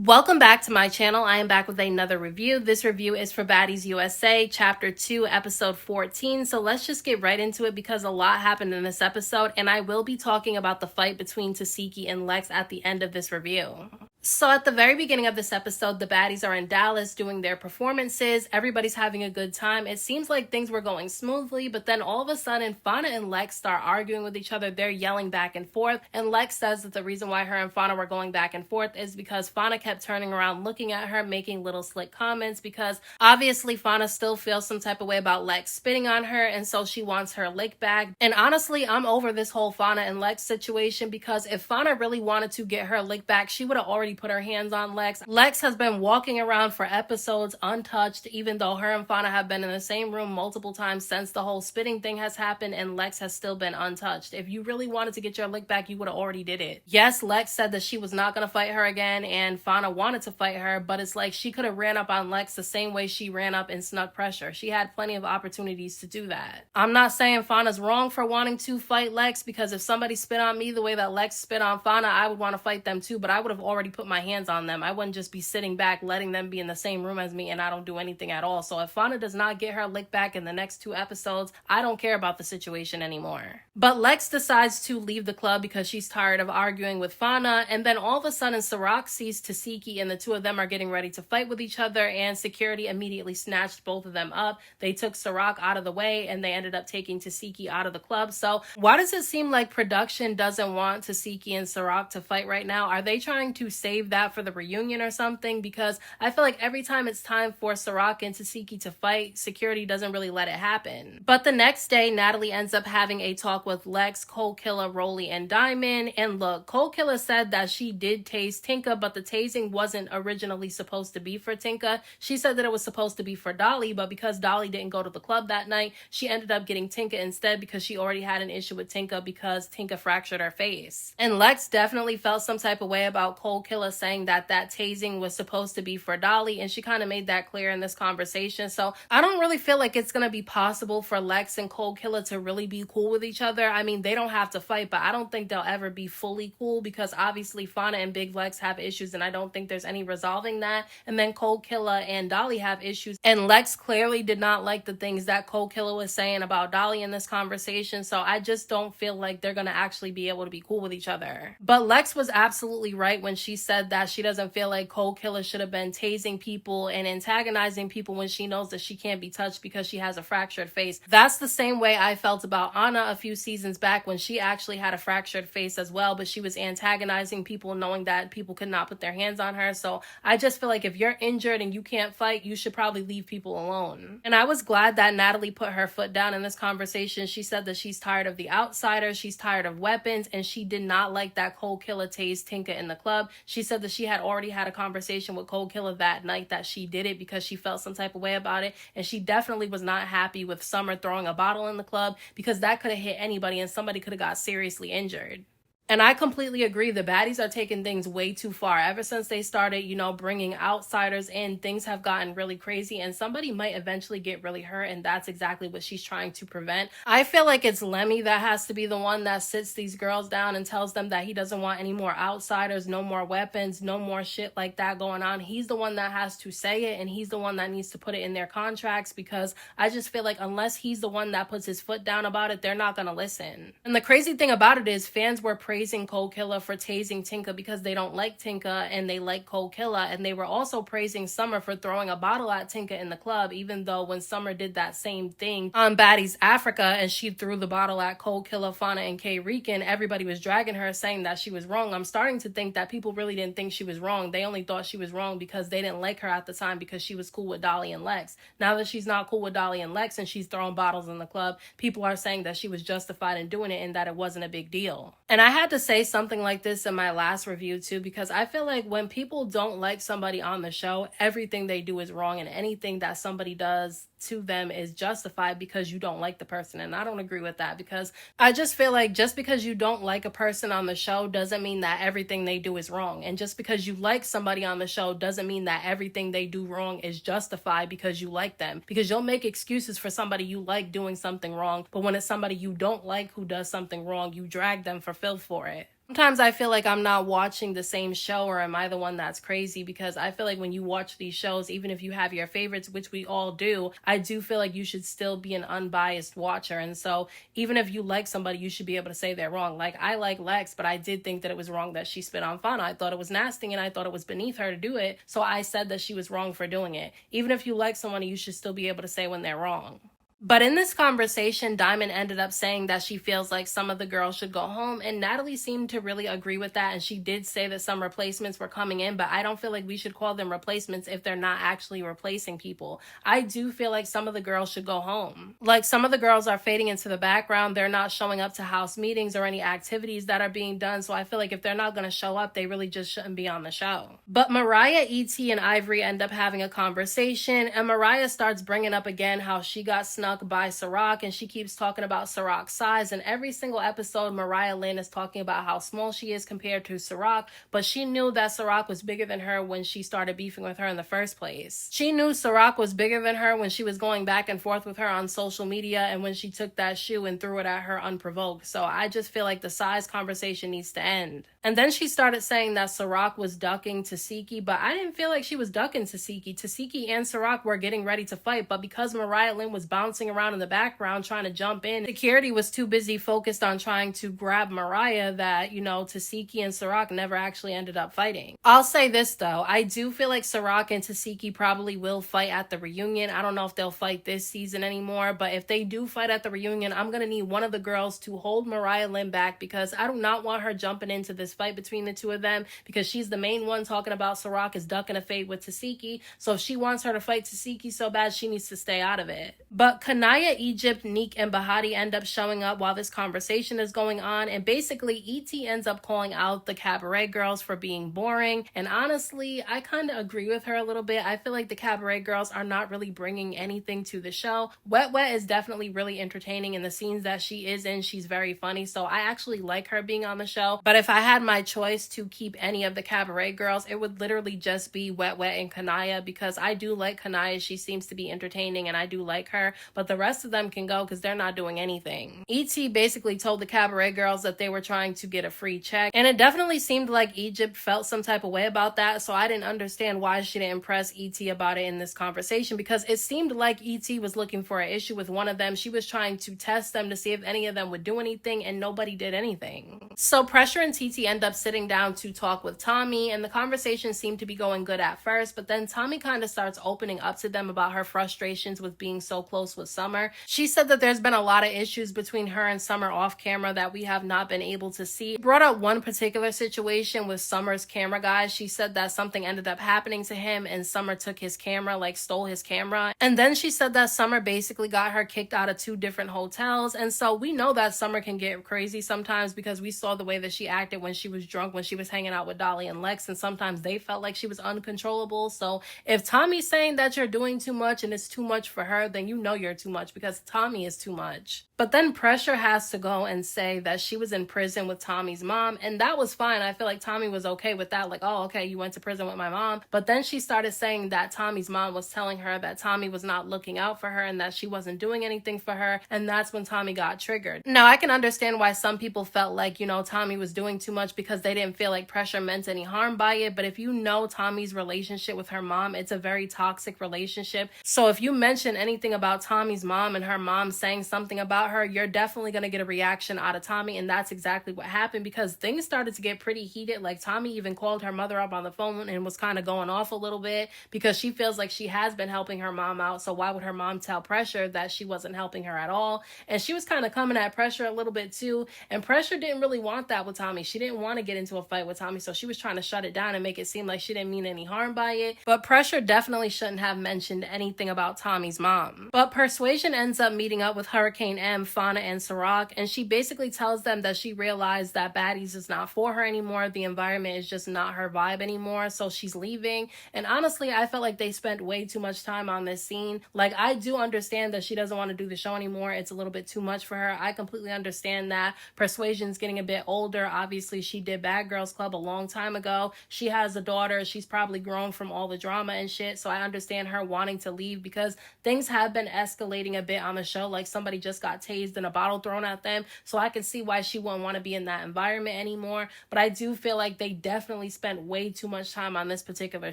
Welcome back to my channel. I am back with another review. This review is for Baddies USA Chapter 2, Episode 14. So let's just get right into it because a lot happened in this episode, and I will be talking about the fight between Tesehki and Lex at the end of this review. So at the very beginning of this episode, the baddies are in Dallas doing their performances. Everybody's having a good time. It seems like things were going smoothly, but then all of a sudden, Fauna and Lex start arguing with each other. They're yelling back and forth, and Lex says that the reason why her and Fauna were going back and forth is because Fauna kept turning around looking at her, making little slick comments, because obviously Fauna still feels some type of way about Lex spitting on her, and so she wants her lick back. And honestly, I'm over this whole Fauna and Lex situation, because if Fauna really wanted to get her lick back, she would have already put her hands on Lex. Lex has been walking around for episodes untouched, even though her and Fauna have been in the same room multiple times since the whole spitting thing has happened, and Lex has still been untouched. If you really wanted to get your lick back, you would have already did it. Yes, Lex said that she was not going to fight her again, and Fauna wanted to fight her, but it's like she could have ran up on Lex the same way she ran up and snuck pressure. She had plenty of opportunities to do that. I'm not saying Fauna's wrong for wanting to fight Lex, because if somebody spit on me the way that Lex spit on Fauna, I would want to fight them too, but I would have already put my hands on them. I wouldn't just be sitting back letting them be in the same room as me and I don't do anything at all. So if Fauna does not get her lick back in the next 2 episodes, I don't care about the situation anymore. But Lex decides to leave the club because she's tired of arguing with Fauna, and then all of a sudden Sirach sees Tesehki and the two of them are getting ready to fight with each other, and security immediately snatched both of them up. They took Sirach out of the way and they ended up taking Tesehki out of the club. So why does it seem like production doesn't want Tesehki and Sirach to fight right now? Are they trying to save that for the reunion or something? Because I feel like every time it's time for Sirach and Tesehki to fight, security doesn't really let it happen. But the next day, Natalie ends up having a talk with Lex, Cold Killer, Rolly, and Diamond. And look, Cold Killer said that she did tase Tinka, but the tasing wasn't originally supposed to be for Tinka. She said that it was supposed to be for Dolly, but because Dolly didn't go to the club that night, she ended up getting Tinka instead, because she already had an issue with Tinka because Tinka fractured her face. And Lex definitely felt some type of way about Cold Killer saying that tasing was supposed to be for Dolly, and she kind of made that clear in this conversation. So I don't really feel like it's gonna be possible for Lex and Cold Killer to really be cool with each other. I mean, they don't have to fight, but I don't think they'll ever be fully cool, because obviously Fauna and Big Lex have issues, and I don't think there's any resolving that. And then Cold Killer and Dolly have issues, and Lex clearly did not like the things that Cold Killer was saying about Dolly in this conversation. So I just don't feel like they're gonna actually be able to be cool with each other. But Lex was absolutely right when she said that she doesn't feel like Cold Killer should have been tasing people and antagonizing people when she knows that she can't be touched because she has a fractured face. That's the same way I felt about Anna a few seasons back, when she actually had a fractured face as well, but she was antagonizing people knowing that people could not put their hands on her. So I just feel like if you're injured and you can't fight, you should probably leave people alone. And I was glad that Natalie put her foot down in this conversation. She said that she's tired of the outsiders, she's tired of weapons, and she did not like that Cold Killer tased Tinka in the club. She said that she had already had a conversation with Cold Killer that night that she did it because she felt some type of way about it, and she definitely was not happy with Summer throwing a bottle in the club, because that could have hit anybody and somebody could have got seriously injured. And I completely agree. The baddies are taking things way too far. Ever since they started, bringing outsiders in, things have gotten really crazy, and somebody might eventually get really hurt, and that's exactly what she's trying to prevent. I feel like it's Lemmy that has to be the one that sits these girls down and tells them that he doesn't want any more outsiders, no more weapons, no more shit like that going on. He's the one that has to say it, and he's the one that needs to put it in their contracts, because I just feel like unless he's the one that puts his foot down about it, they're not going to listen. And the crazy thing about it is fans were praising Cold Killer for tasing Tinka because they don't like Tinka and they like Cold Killer, and they were also praising Summer for throwing a bottle at Tinka in the club, even though when Summer did that same thing on Baddies Africa and she threw the bottle at Cold Killer, Fauna, and K. Rican, everybody was dragging her, saying that she was wrong. I'm starting to think that people really didn't think she was wrong. They only thought she was wrong because they didn't like her at the time because she was cool with Dolly and Lex. Now that she's not cool with Dolly and Lex and she's throwing bottles in the club, people are saying that she was justified in doing it and that it wasn't a big deal. And I had to say something like this in my last review too, because I feel like when people don't like somebody on the show, everything they do is wrong, and anything that somebody does to them is justified because you don't like the person. And I don't agree with that, because I just feel like just because you don't like a person on the show doesn't mean that everything they do is wrong. And just because you like somebody on the show doesn't mean that everything they do wrong is justified because you like them. Because you'll make excuses for somebody you like doing something wrong, but when it's somebody you don't like who does something wrong, you drag them for filth for it. Sometimes I feel like I'm not watching the same show, or am I the one that's crazy? Because I feel like when you watch these shows, even if you have your favorites, which we all do, I do feel like you should still be an unbiased watcher. And so even if you like somebody, you should be able to say they're wrong. Like, I like Lex, but I did think that it was wrong that she spit on Fauna. I thought it was nasty and I thought it was beneath her to do it. So I said that she was wrong for doing it. Even if you like someone, you should still be able to say when they're wrong. But in this conversation, Diamond ended up saying that she feels like some of the girls should go home, and Natalie seemed to really agree with that, and she did say that some replacements were coming in, but I don't feel like we should call them replacements if they're not actually replacing people. I do feel like some of the girls should go home. Like, some of the girls are fading into the background, they're not showing up to house meetings or any activities that are being done, so I feel like if they're not going to show up, they really just shouldn't be on the show. But Mariah, E.T., and Ivory end up having a conversation, and Mariah starts bringing up again how she got snuck by Ciroc, and she keeps talking about Ciroc's size. And every single episode, Mariah Lynn is talking about how small she is compared to Ciroc, but she knew that Ciroc was bigger than her when she started beefing with her in the first place. She knew Ciroc was bigger than her when she was going back and forth with her on social media and when she took that shoe and threw it at her unprovoked. So I just feel like the size conversation needs to end. And then she started saying that Ciroc was ducking Tesehki, but I didn't feel like she was ducking Tesehki. Tesehki and Ciroc were getting ready to fight, but because Mariah Lynn was bouncing around in the background trying to jump in, security was too busy focused on trying to grab Mariah that, Tesehki and Ciroc never actually ended up fighting. I'll say this though, I do feel like Ciroc and Tesehki probably will fight at the reunion. I don't know if they'll fight this season anymore, but if they do fight at the reunion, I'm gonna need one of the girls to hold Mariah Lynn back, because I do not want her jumping into this fight between the two of them, because she's the main one talking about Ciroc is ducking a fade with Tesehki. So if she wants her to fight Tesehki so bad, she needs to stay out of it. But Kanaya, Egypt, Neek, and Bahati end up showing up while this conversation is going on, and basically E.T. ends up calling out the cabaret girls for being boring, and honestly, I kind of agree with her a little bit. I feel like the cabaret girls are not really bringing anything to the show. Wet Wet is definitely really entertaining in the scenes that she is in. She's very funny, so I actually like her being on the show, but if I had my choice to keep any of the cabaret girls, it would literally just be Wet Wet and Kanaya, because I do like Kanaya. She seems to be entertaining and I do like her, but the rest of them can go because they're not doing anything. E.T. basically told the cabaret girls that they were trying to get a free check, and it definitely seemed like Egypt felt some type of way about that, so I didn't understand why she didn't press E.T. about it in this conversation, because it seemed like E.T. was looking for an issue with one of them. She was trying to test them to see if any of them would do anything, and nobody did anything. So Pressure and TT end up sitting down to talk with Tommy, and the conversation seemed to be going good at first, but then Tommy kind of starts opening up to them about her frustrations with being so close with Summer. She said that there's been a lot of issues between her and Summer off camera that we have not been able to see. Brought up one particular situation with Summer's camera guy. She said that something ended up happening to him and Summer took his camera, like stole his camera. And then she said that Summer basically got her kicked out of 2 different hotels. And so we know that Summer can get crazy sometimes, because we saw the way that she acted when she was drunk, when she was hanging out with Dolly and Lex, and sometimes they felt like she was uncontrollable. So if Tommy's saying that you're doing too much and it's too much for her, then you know you're too much, because Tommy is too much. But then Pressure has to go and say that she was in prison with Tommy's mom, and that was fine. I feel like Tommy was okay with that, like, oh, okay, you went to prison with my mom. But then she started saying that Tommy's mom was telling her that Tommy was not looking out for her and that she wasn't doing anything for her, and that's when Tommy got triggered. Now, I can understand why some people felt like, Tommy was doing too much because they didn't feel like Pressure meant any harm by it, but if you know Tommy's relationship with her mom, it's a very toxic relationship. So if you mention anything about Tommy's mom and her mom saying something about her, you're definitely going to get a reaction out of Tommy, and that's exactly what happened, because things started to get pretty heated. Like, Tommy even called her mother up on the phone and was kind of going off a little bit, because she feels like she has been helping her mom out, so why would her mom tell Pressure that she wasn't helping her at all? And she was kind of coming at Pressure a little bit too, and Pressure didn't really want that with Tommy. She didn't want to get into a fight with Tommy, so she was trying to shut it down and make it seem like she didn't mean any harm by it. But Pressure definitely shouldn't have mentioned anything about Tommy's mom. But Persuasion ends up meeting up with Hurricane M, Fauna, and Ciroc, and she basically tells them that she realized that Baddies is not for her anymore. The environment is just not her vibe anymore, so she's leaving. And honestly, I felt like they spent way too much time on this scene. Like, I do understand that she doesn't want to do the show anymore. It's a little bit too much for her. I completely understand that. Persuasion's getting a bit older. Obviously, she did Bad Girls Club a long time ago. She has a daughter. She's probably grown from all the drama and shit, so I understand her wanting to leave, because things have been escalating escalating a bit on the show, like somebody just got tased and a bottle thrown at them. So I can see why she wouldn't want to be in that environment anymore. But I do feel like they definitely spent way too much time on this particular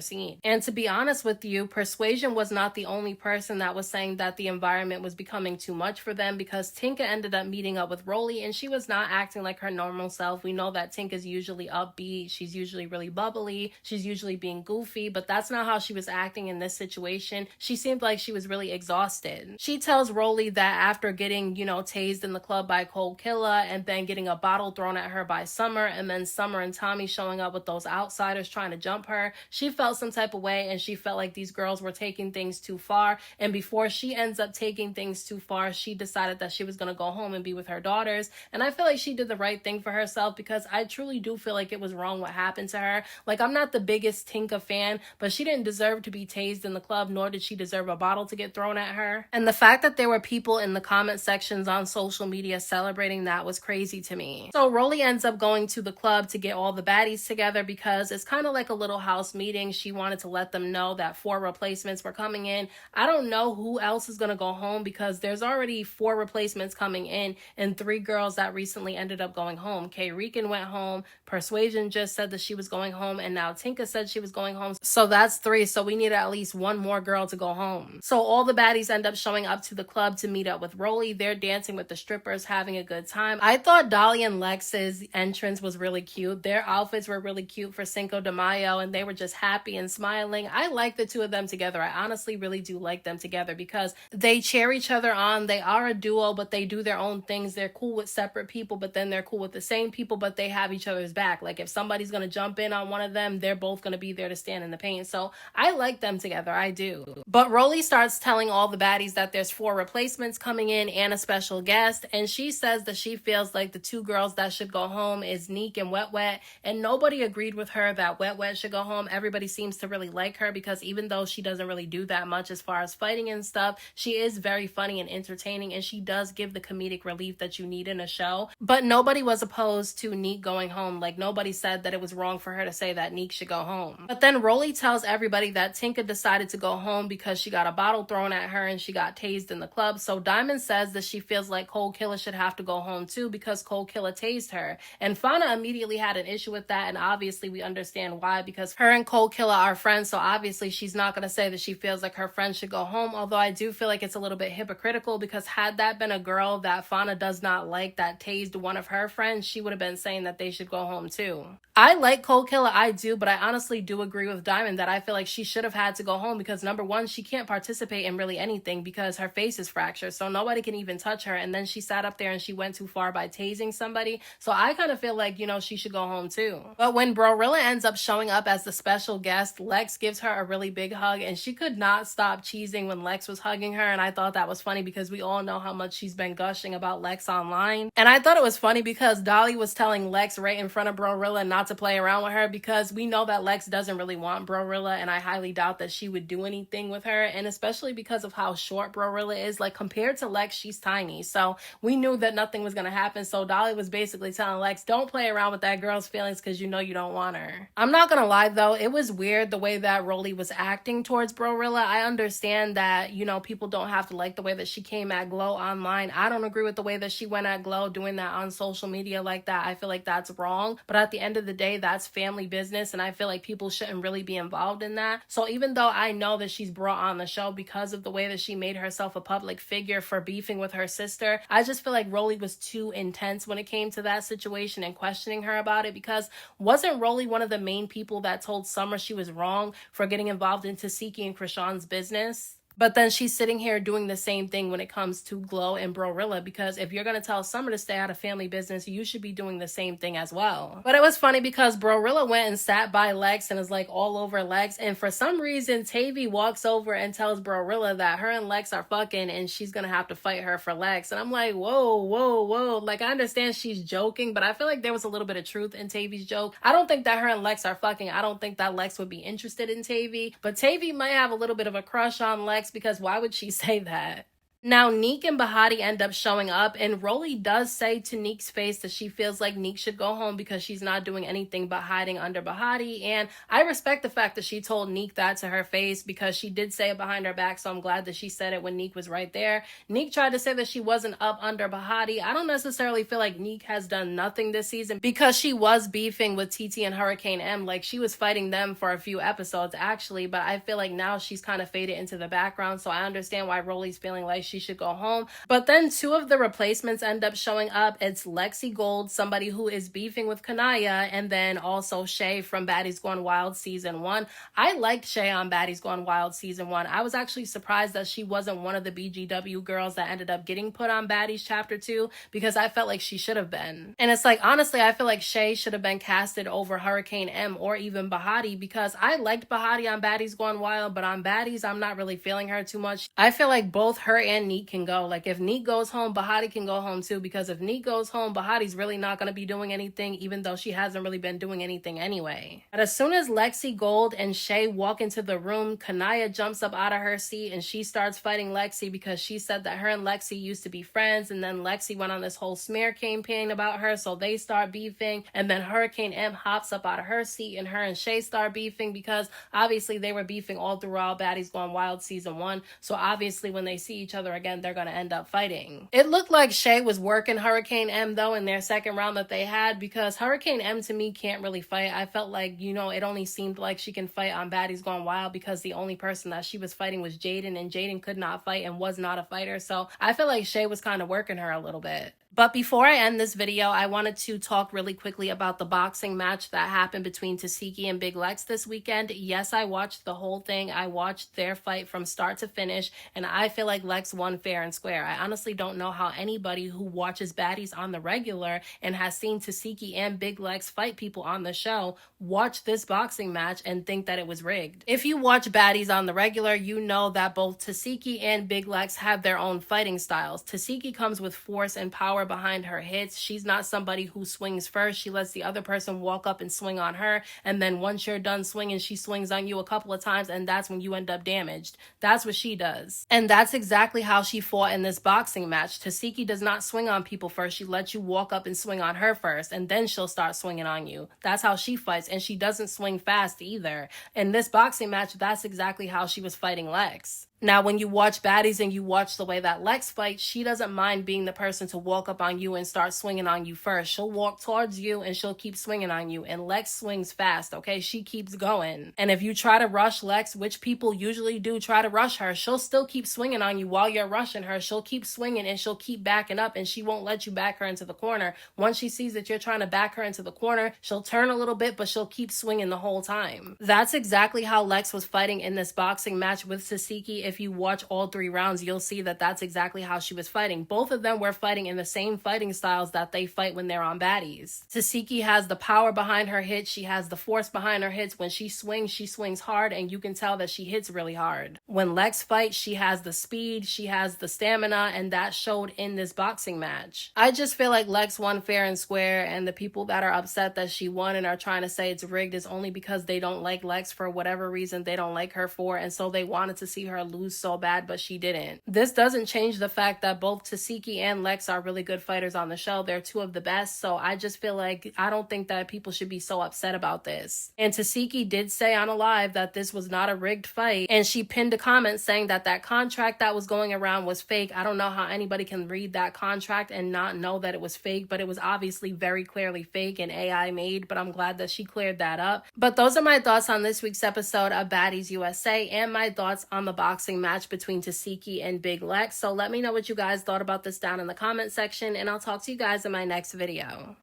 scene. And to be honest with you, Persuasion was not the only person that was saying that the environment was becoming too much for them, because Tinka ended up meeting up with Rolly and she was not acting like her normal self. We know that Tinka's usually upbeat, she's usually really bubbly, she's usually being goofy, but that's not how she was acting in this situation. She seemed like she was really exhausted. She tells Rolly that after getting, tased in the club by Cold Killer and then getting a bottle thrown at her by Summer, and then Summer and Tommy showing up with those outsiders trying to jump her, she felt some type of way and she felt like these girls were taking things too far. And before she ends up taking things too far, she decided that she was going to go home and be with her daughters. And I feel like she did the right thing for herself, because I truly do feel like it was wrong what happened to her. Like, I'm not the biggest Tinka fan, but she didn't deserve to be tased in the club, nor did she deserve a bottle to get thrown at her. And the fact that there were people in the comment sections on social media celebrating that was crazy to me. So Rolly ends up going to the club to get all the baddies together, because it's kind of like a little house meeting. She wanted to let them know that 4 replacements were coming in. I don't know who else is going to go home, because there's already 4 replacements coming in and 3 girls that recently ended up going home. Kay Rican went home, Persuasion just said that she was going home, and now Tinka said she was going home. So that's 3. So we need at least 1 more girl to go home. So all the baddies end up showing up to the club to meet up with Rolly. They're dancing with the strippers, having a good time. I thought Dolly and Lex's entrance was really cute. Their outfits were really cute for Cinco de Mayo, and they were just happy and smiling. I like the 2 of them together. I honestly really do like them together, because they cheer each other on. They are a duo, but they do their own things. They're cool with separate people, but then they're cool with the same people, but they have each other's back. Like, if somebody's going to jump in on one of them, they're both going to be there to stand in the paint. So I like them together. I do. But Rolly starts telling all the baddies that there's 4 replacements coming in and a special guest. And she says that she feels like the 2 girls that should go home is Neek and Wet Wet. And nobody agreed with her that Wet Wet should go home. Everybody seems to really like her, because even though she doesn't really do that much as far as fighting and stuff, she is very funny and entertaining, and she does give the comedic relief that you need in a show. But nobody was opposed to Neek going home. Like, nobody said that it was wrong for her to say that Neek should go home. But then Rolly tells everybody that Tinka decided to go home because she got a bottle thrown at her and she got tased in the club. So Diamond says that she feels like Cold Killer should have to go home too, because Cold Killer tased her. And Fauna immediately had an issue with that, and obviously we understand why, because her and Cold Killer are friends, so obviously she's not going to say that she feels like her friend should go home. Although I do feel like it's a little bit hypocritical, because had that been a girl that Fauna does not like that tased one of her friends, she would have been saying that they should go home too. I like Cold Killer, I do, but I honestly do agree with Diamond that I feel like she should have had to go home, because number one, she can't participate in really anything because her face is fractured, so nobody can even touch her. And then she sat up there and she went too far by tasing somebody. So I kind of feel like, she should go home too. But when Brorilla ends up showing up as the special guest, Lex gives her a really big hug, and she could not stop cheesing when Lex was hugging her. And I thought that was funny, because we all know how much she's been gushing about Lex online. And I thought it was funny because Dolly was telling Lex right in front of Brorilla not to play around with her, because we know that Lex doesn't really want Brorilla, and I highly doubt that she would do anything with her. And especially because of how short Brorilla is, like compared to Lex, she's tiny. So we knew that nothing was going to happen. So Dolly was basically telling Lex, don't play around with that girl's feelings, because you don't want her. I'm not going to lie though, it was weird the way that Rolly was acting towards Brorilla. I understand that, people don't have to like the way that she came at Glow online. I don't agree with the way that she went at Glow doing that on social media like that. I feel like that's wrong. But at the end of the day, that's family business, and I feel like people shouldn't really be involved in that. So even though I know that she's brought on the show because of the way that she made herself a public figure for beefing with her sister, I just feel like Rolly was too intense when it came to that situation and questioning her about it, because wasn't Rolly one of the main people that told Summer she was wrong for getting involved in Tesehki and Krishan's business? But then she's sitting here doing the same thing when it comes to Glow and Brorilla, because if you're going to tell Summer to stay out of family business, you should be doing the same thing as well. But it was funny because Brorilla went and sat by Lex and is like all over Lex. And for some reason, Tavy walks over and tells Brorilla that her and Lex are fucking and she's going to have to fight her for Lex. And I'm like, whoa, whoa, whoa. Like, I understand she's joking, but I feel like there was a little bit of truth in Tavy's joke. I don't think that her and Lex are fucking. I don't think that Lex would be interested in Tavy. But Tavy might have a little bit of a crush on Lex, because why would she say that? Now, Neek and Bahati end up showing up, and Rolly does say to Neek's face that she feels like Neek should go home because she's not doing anything but hiding under Bahati. And I respect the fact that she told Neek that to her face, because she did say it behind her back, so I'm glad that she said it when Neek was right there. Neek tried to say that she wasn't up under Bahati. I don't necessarily feel like Neek has done nothing this season, because she was beefing with TT and Hurricane M. Like, she was fighting them for a few episodes, actually, but I feel like now she's kind of faded into the background, so I understand why Rolly's feeling like she should go home. But then two of the replacements end up showing up. It's Lexi Gold, somebody who is beefing with Kanaya, and then also Shay from Baddies Gone Wild Season 1. I liked Shay on Baddies Gone Wild Season 1. I was actually surprised that she wasn't one of the BGW girls that ended up getting put on Baddies Chapter 2, because I felt like she should have been. And it's like, honestly, I feel like Shay should have been casted over Hurricane M or even Bahati, because I liked Bahati on Baddies Gone Wild, but on Baddies, I'm not really feeling her too much. I feel like both her and Neek can go. Like, if Neek goes home, Bahati can go home too, because if Neek goes home, Bahati's really not going to be doing anything, even though she hasn't really been doing anything anyway. But as soon as Lexi Gold and Shay walk into the room, Kanaya jumps up out of her seat and she starts fighting Lexi, because she said that her and Lexi used to be friends, and then Lexi went on this whole smear campaign about her, so they start beefing, and then Hurricane M hops up out of her seat and her and Shay start beefing, because obviously they were beefing all throughout Baddies Gone Wild Season 1, so obviously when they see each other again, they're going to end up fighting. It looked like Shay was working Hurricane M though in their second round that they had, because Hurricane M to me can't really fight. I felt like, you know, it only seemed like she can fight on Baddies Gone Wild because the only person that she was fighting was Jaden, and Jaden could not fight and was not a fighter, so I feel like Shay was kind of working her a little bit. But before I end this video, I wanted to talk really quickly about the boxing match that happened between Tesehki and Big Lex this weekend. Yes, I watched the whole thing. I watched their fight from start to finish, and I feel like Lex won fair and square. I honestly don't know how anybody who watches Baddies on the regular and has seen Tesehki and Big Lex fight people on the show watch this boxing match and think that it was rigged. If you watch Baddies on the regular, you know that both Tesehki and Big Lex have their own fighting styles. Tesehki comes with force and power behind her hits. She's not somebody who swings first. She lets the other person walk up and swing on her, and then once you're done swinging, she swings on you a couple of times, and that's when you end up damaged. That's what she does. And that's exactly how she fought in this boxing match. Tesehki does not swing on people first. She lets you walk up and swing on her first, and then she'll start swinging on you. That's how she fights, and she doesn't swing fast either. In this boxing match, that's exactly how she was fighting Lex. Now, when you watch Baddies and you watch the way that Lex fights, she doesn't mind being the person to walk up on you and start swinging on you first. She'll walk towards you and she'll keep swinging on you. And Lex swings fast, okay? She keeps going. And if you try to rush Lex, which people usually do try to rush her, she'll still keep swinging on you while you're rushing her. She'll keep swinging and she'll keep backing up, and she won't let you back her into the corner. Once she sees that you're trying to back her into the corner, she'll turn a little bit, but she'll keep swinging the whole time. That's exactly how Lex was fighting in this boxing match with Tesehki. If you watch all 3 rounds, you'll see that that's exactly how she was fighting. Both of them were fighting in the same fighting styles that they fight when they're on Baddies. Tesehki has the power behind her hits. She has the force behind her hits. When she swings hard, and you can tell that she hits really hard. When Lex fights, she has the speed, she has the stamina, and that showed in this boxing match. I just feel like Lex won fair and square, and the people that are upset that she won and are trying to say it's rigged is only because they don't like Lex for whatever reason they don't like her for, and so they wanted to see her lose so bad, but she didn't. This doesn't change the fact that both Tesehki and Lex are really good fighters on the show. They're 2 of the best, so I just feel like I don't think that people should be so upset about this. And Tesehki did say on a live that this was not a rigged fight, and she pinned a comment saying that that contract that was going around was fake. I don't know how anybody can read that contract and not know that it was fake, but it was obviously very clearly fake and AI made, but I'm glad that she cleared that up. But those are my thoughts on this week's episode of Baddies USA, and my thoughts on the boxing match between Tesehki and Big Lex. So let me know what you guys thought about this down in the comment section, and I'll talk to you guys in my next video.